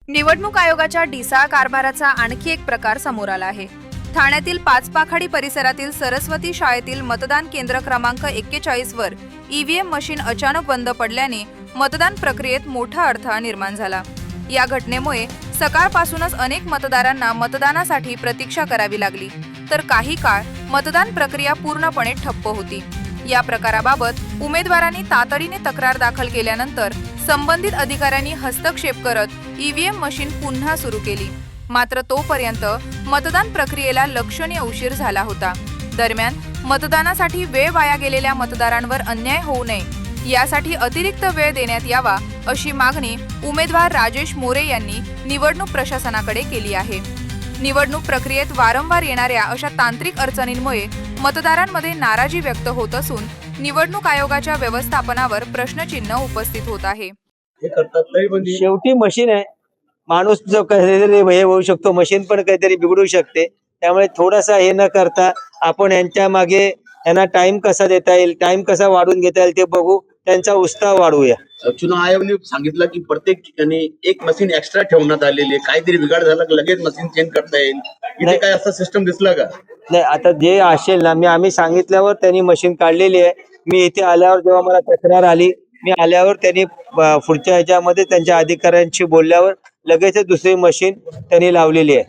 निवडणूक आयोगाच्या ढिसाळ कारभाराचा आणखी एक प्रकार समोर आला आहे। ठाण्यातील पाचपाखाडी परिसरातील सरस्वती शाळेतील मतदान केंद्र क्रमांक 41 वर ईव्हीएम मशीन अचानक बंद पडल्याने मतदान प्रक्रियेत मोठा अडथळा निर्माण झाला। या घटनेमुळे सकाळपासूनच अनेक मतदारांना मतदानासाठी प्रतीक्षा करावी लागली, तर काही काळ मतदान प्रक्रिया पूर्णपणे ठप्प होती। या प्रकाराबाबत उमेदवारांनी तातडीने तक्रार दाखल केल्यानंतर संबंधित अधिकाऱ्यांनी हस्तक्षेप करत ईव्हीएम मशीन पुन्हा सुरू केली। मात्र तोपर्यंत मतदान प्रक्रियेला लक्षणीय उशीर झाला होता। दरम्यान मतदानासाठी वेळ वाया गेलेल्या मतदारांवर अन्याय होऊ नये यासाठी अतिरिक्त वेळ देण्यात यावा अशी मागणी उमेदवार राजेश मोरे यांनी निवडणूक प्रशासनाकडे केली आहे। निवडणूक प्रक्रियेत वारंवार येणाऱ्या अशा तांत्रिक अडचणींमुळे मतदारांमध्ये नाराजी व्यक्त होत असून निवडणूक आयोगाच्या व्यवस्थापनावर प्रश्नचिन्ह उपस्थित होत आहे। शेवटी मशीन आहे, माणूस जो काहीतरी हे होऊ शकतो, मशीन पण काहीतरी बिघडू शकते। त्यामुळे थोडासा हे न करता आपण यांच्या मागे यांना टाइम कसा देता येईल, टाइम कसा वाढवून घेता येईल ते बघू, त्यांचा उत्साह वाढवूया। चुनाव आयोगाने सांगितलं की प्रत्येक ठिकाणी एक मशीन एक्स्ट्रा ठेवण्यात आलेली आहे, काहीतरी बिघाड झाला की लगेच मशीन चेंज करता येईल। इथे काय असं सिस्टम दिसला का? नाही, आता जे असेल ना, आम्ही सांगितल्यावर त्यांनी मशीन काढलेली आहे। मी इथे आल्यावर जेव्हा मला तक्रार आली, मी आल्यावर त्यांनी पुढच्या ह्याच्यामध्ये त्यांच्या अधिकाऱ्यांशी बोलल्यावर लगेच दुसरी मशीन त्यांनी लावलेली आहे।